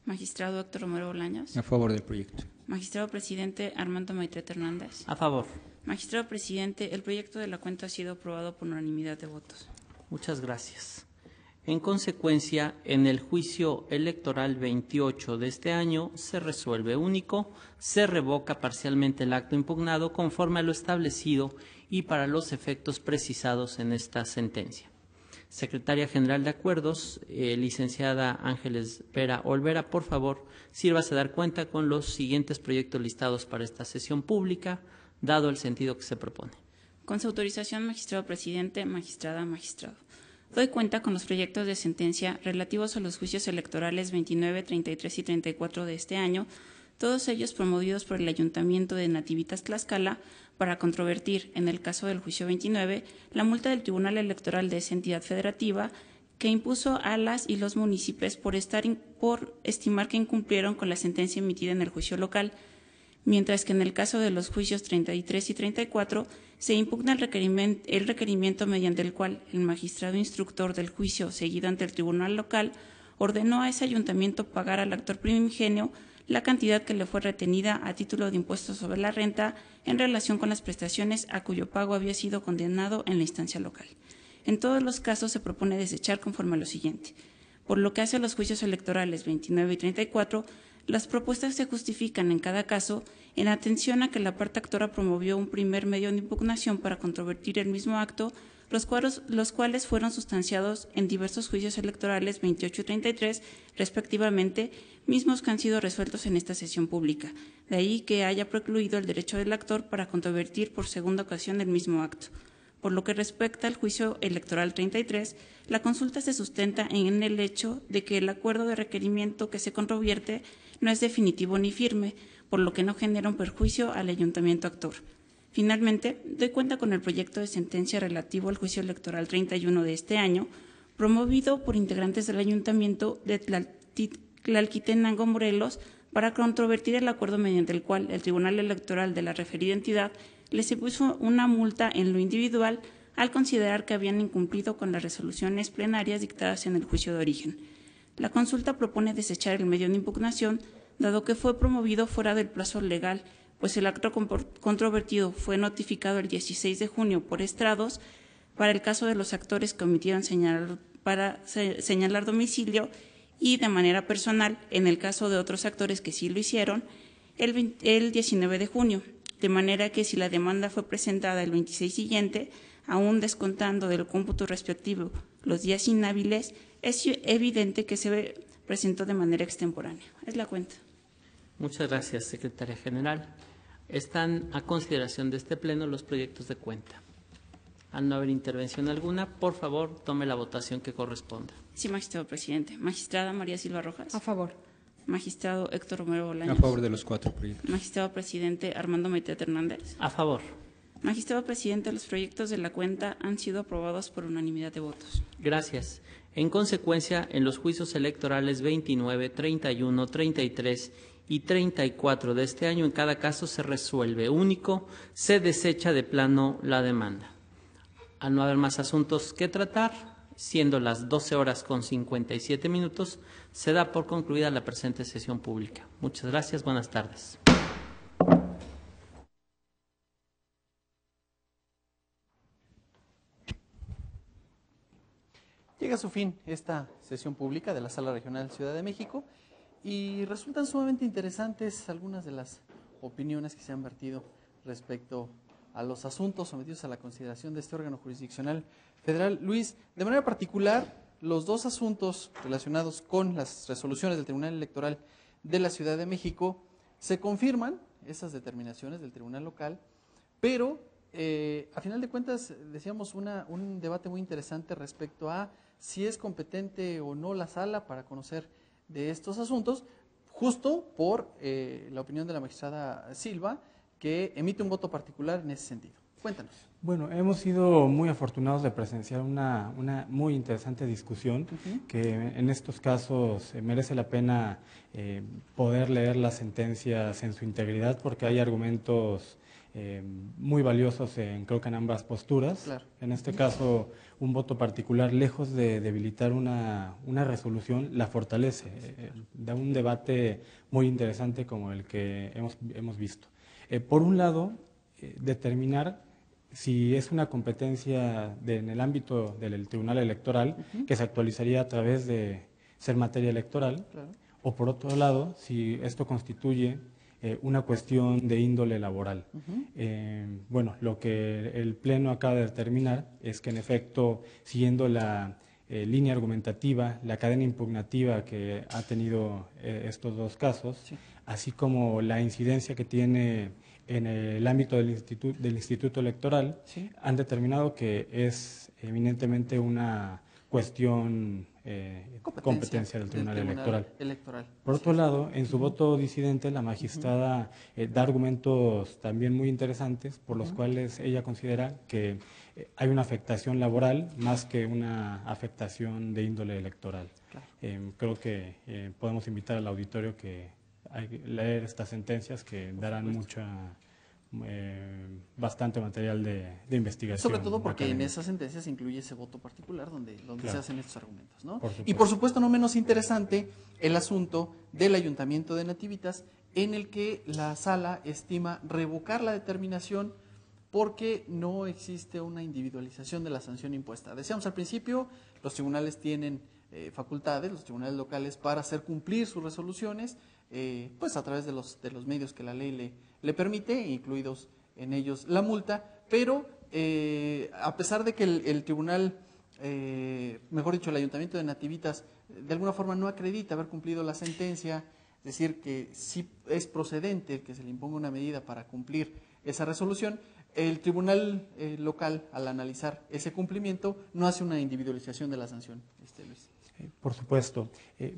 Magistrado Héctor Romero Bolaños. A favor del proyecto. Magistrado presidente Armando Maitret Hernández. A favor. Magistrado presidente, el proyecto de la cuenta ha sido aprobado por unanimidad de votos. Muchas gracias. En consecuencia, en el juicio electoral 28 de este año se resuelve único, se revoca parcialmente el acto impugnado conforme a lo establecido y para los efectos precisados en esta sentencia. Secretaria General de Acuerdos, licenciada Ángeles Vera Olvera, por favor, sírvase a dar cuenta con los siguientes proyectos listados para esta sesión pública, dado el sentido que se propone. Con su autorización, magistrado presidente, magistrada, magistrado. Doy cuenta con los proyectos de sentencia relativos a los juicios electorales 29, 33 y 34 de este año, todos ellos promovidos por el Ayuntamiento de Nativitas Tlaxcala para controvertir, en el caso del juicio 29, la multa del Tribunal Electoral de esa entidad federativa que impuso a las y los municipios por estimar que incumplieron con la sentencia emitida en el juicio local, mientras que en el caso de los juicios 33 y 34 se impugna el requerimiento mediante el cual el magistrado instructor del juicio seguido ante el tribunal local ordenó a ese ayuntamiento pagar al actor primigenio la cantidad que le fue retenida a título de impuesto sobre la renta en relación con las prestaciones a cuyo pago había sido condenado en la instancia local. En todos los casos se propone desechar conforme a lo siguiente. Por lo que hace a los juicios electorales 29 y 34, las propuestas se justifican en cada caso en atención a que la parte actora promovió un primer medio de impugnación para controvertir el mismo acto, los cuales fueron sustanciados en diversos juicios electorales 28 y 33, respectivamente, mismos que han sido resueltos en esta sesión pública. De ahí que haya precluido el derecho del actor para controvertir por segunda ocasión el mismo acto. Por lo que respecta al juicio electoral 33, la consulta se sustenta en el hecho de que el acuerdo de requerimiento que se controvierte no es definitivo ni firme, por lo que no genera un perjuicio al ayuntamiento actor. Finalmente, doy cuenta con el proyecto de sentencia relativo al juicio electoral 31 de este año, promovido por integrantes del ayuntamiento de Tlalquitenango, Morelos, para controvertir el acuerdo mediante el cual el Tribunal Electoral de la referida entidad les impuso una multa en lo individual al considerar que habían incumplido con las resoluciones plenarias dictadas en el juicio de origen. La consulta propone desechar el medio de impugnación, dado que fue promovido fuera del plazo legal, pues el acto controvertido fue notificado el 16 de junio por estrados para el caso de los actores que omitieron señalar domicilio y de manera personal, en el caso de otros actores que sí lo hicieron, el 19 de junio. De manera que si la demanda fue presentada el 26 siguiente, aún descontando del cómputo respectivo los días inhábiles, es evidente que se presentó de manera extemporánea. Es la cuenta. Muchas gracias, Secretaria General. Están a consideración de este Pleno los proyectos de cuenta. Al no haber intervención alguna, por favor, tome la votación que corresponda. Sí, magistrado presidente. Magistrada María Silva Rojas. A favor. Magistrado Héctor Romero Bolaños. A favor de los 4 proyectos. Magistrado presidente Armando Maitete Hernández. A favor. Magistrado presidente, los proyectos de la cuenta han sido aprobados por unanimidad de votos. Gracias. En consecuencia, en los juicios electorales 29, 31, 33 y 34 de este año, en cada caso se resuelve único, se desecha de plano la demanda. Al no haber más asuntos que tratar, siendo las 12:57, se da por concluida la presente sesión pública. Muchas gracias, buenas tardes. Llega a su fin esta sesión pública de la Sala Regional Ciudad de México y resultan sumamente interesantes algunas de las opiniones que se han vertido respecto a los asuntos sometidos a la consideración de este órgano jurisdiccional federal. Luis, de manera particular, los dos asuntos relacionados con las resoluciones del Tribunal Electoral de la Ciudad de México se confirman, esas determinaciones del Tribunal Local, pero a final de cuentas decíamos un debate muy interesante respecto a si es competente o no la sala para conocer de estos asuntos, justo por la opinión de la magistrada Silva, que emite un voto particular en ese sentido. Cuéntanos. Bueno, hemos sido muy afortunados de presenciar una muy interesante discusión que en estos casos merece la pena poder leer las sentencias en su integridad porque hay argumentos muy valiosos creo que en ambas posturas. Claro. En este caso, un voto particular, lejos de debilitar una resolución, la fortalece. Da un debate muy interesante como el que hemos visto. Por un lado, determinar si es una competencia en el ámbito del Tribunal Electoral, que se actualizaría a través de ser materia electoral, Claro. o por otro lado, si esto constituye una cuestión de índole laboral. Bueno, lo que el Pleno acaba de determinar es que, en efecto, siguiendo la línea argumentativa, la cadena impugnativa que ha tenido estos dos casos, Sí. así como la incidencia que tiene en el ámbito del Instituto Electoral, Sí. han determinado que es eminentemente una cuestión competencia del Tribunal Electoral. Por otro lado, en su voto disidente, la magistrada da argumentos también muy interesantes por los cuales ella considera que hay una afectación laboral más que una afectación de índole electoral. Claro. Creo que podemos invitar al auditorio que hay que leer estas sentencias que darán bastante material de investigación. Sobre todo porque académica. en esas sentencias se incluye ese voto particular donde Claro. se hacen estos argumentos, ¿no? Por supuesto. Y por supuesto, no menos interesante, el asunto del Ayuntamiento de Nativitas, en el que la sala estima revocar la determinación porque no existe una individualización de la sanción impuesta. Decíamos al principio, los tribunales tienen facultades, los tribunales locales, para hacer cumplir sus resoluciones, pues a través de los medios que la ley le permite, incluidos en ellos la multa, pero a pesar de que el tribunal, mejor dicho, el Ayuntamiento de Nativitas, de alguna forma no acredita haber cumplido la sentencia, es decir, que sí es procedente que se le imponga una medida para cumplir esa resolución, el tribunal local, al analizar ese cumplimiento, no hace una individualización de la sanción, Luis. Por supuesto.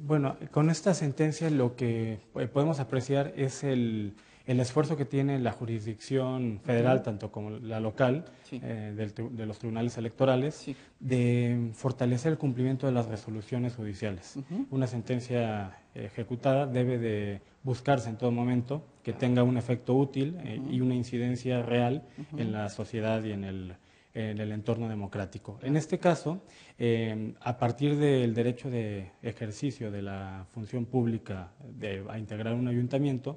Bueno, con esta sentencia lo que podemos apreciar es el esfuerzo que tiene la jurisdicción federal, tanto como la local, Sí. de los tribunales electorales, Sí. de fortalecer el cumplimiento de las resoluciones judiciales. Una sentencia ejecutada debe de buscarse en todo momento que tenga un efecto útil y una incidencia real en la sociedad y en el entorno democrático. En este caso, a partir del derecho de ejercicio de la función pública a integrar un ayuntamiento,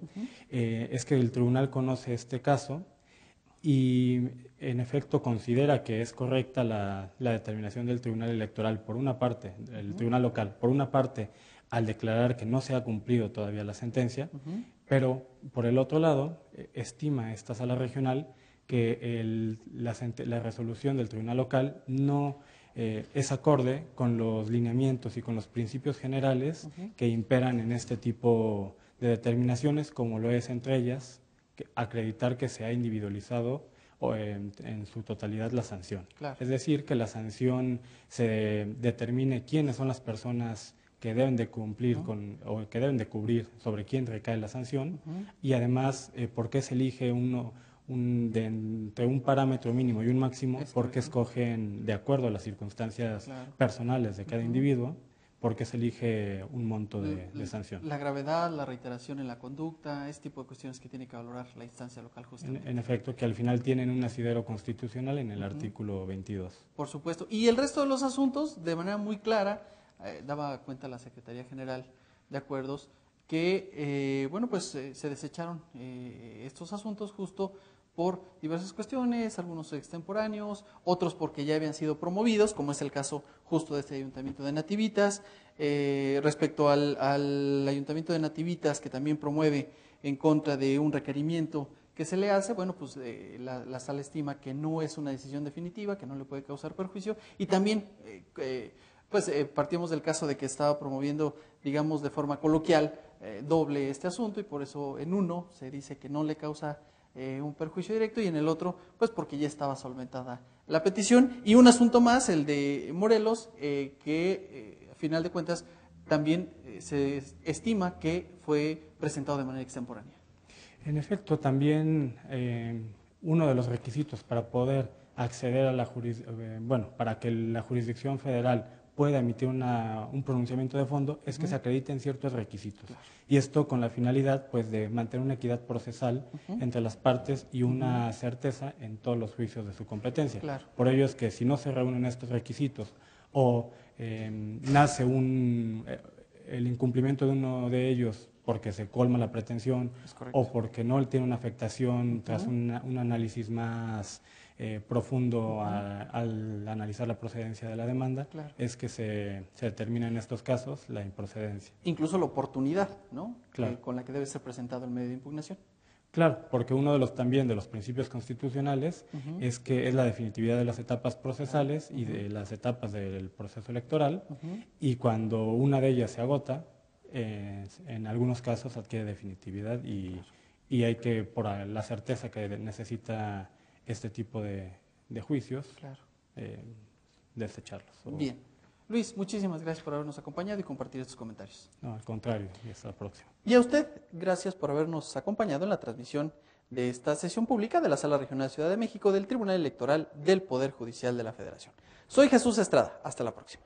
es que el tribunal conoce este caso y, en efecto, considera que es correcta la determinación del Tribunal Electoral, por una parte, el Tribunal Local, por una parte, al declarar que no se ha cumplido todavía la sentencia, pero, por el otro lado, estima esta sala regional que la resolución del Tribunal Local no es acorde con los lineamientos y con los principios generales que imperan en este tipo de determinaciones, como lo es entre ellas acreditar que se ha individualizado en su totalidad la sanción. Claro. Es decir, que la sanción se determine quiénes son las personas que deben de cumplir o que deben de cubrir sobre quién recae la sanción, y además por qué se elige entre un parámetro mínimo y un máximo, por qué escogen de acuerdo a las circunstancias personales de cada individuo, por qué se elige un monto de sanción. La gravedad, la reiteración en la conducta, ese tipo de cuestiones que tiene que valorar la instancia local justamente. En efecto, que al final tienen un asidero constitucional en el artículo 22. Por supuesto. Y el resto de los asuntos, de manera muy clara, daba cuenta la Secretaría General de Acuerdos que, se desecharon estos asuntos justo por diversas cuestiones, algunos extemporáneos, otros porque ya habían sido promovidos, como es el caso justo de este Ayuntamiento de Nativitas. Respecto al Ayuntamiento de Nativitas, que también promueve en contra de un requerimiento que se le hace, la sala estima que no es una decisión definitiva, que no le puede causar perjuicio, y también partimos del caso de que estaba promoviendo, digamos, de forma coloquial, doble este asunto, y por eso en uno se dice que no le causa un perjuicio directo, y en el otro, pues porque ya estaba solventada la petición. Y un asunto más, el de Morelos, que a final de cuentas también se estima que fue presentado de manera extemporánea. En efecto, también uno de los requisitos para poder acceder a para que la jurisdicción federal pueda emitir un pronunciamiento de fondo es que se acrediten ciertos requisitos. Claro. Y esto con la finalidad de mantener una equidad procesal entre las partes y una certeza en todos los juicios de su competencia. Claro. Por ello es que si no se reúnen estos requisitos o nace el incumplimiento de uno de ellos porque se colma la pretensión o porque no tiene una afectación tras un análisis más profundo al analizar la procedencia de la demanda, es que se determina en estos casos la improcedencia. Incluso la oportunidad, ¿no? Claro. Con la que debe ser presentado el medio de impugnación. Claro, porque uno de los principios constitucionales es que es la definitividad de las etapas procesales y de las etapas del proceso electoral, y cuando una de ellas se agota, en algunos casos adquiere definitividad y hay que, por la certeza que necesita este tipo de juicios, desecharlos. Bien. Luis, muchísimas gracias por habernos acompañado y compartir estos comentarios. No, al contrario, y hasta la próxima. Y a usted, gracias por habernos acompañado en la transmisión de esta sesión pública de la Sala Regional Ciudad de México del Tribunal Electoral del Poder Judicial de la Federación. Soy Jesús Estrada. Hasta la próxima.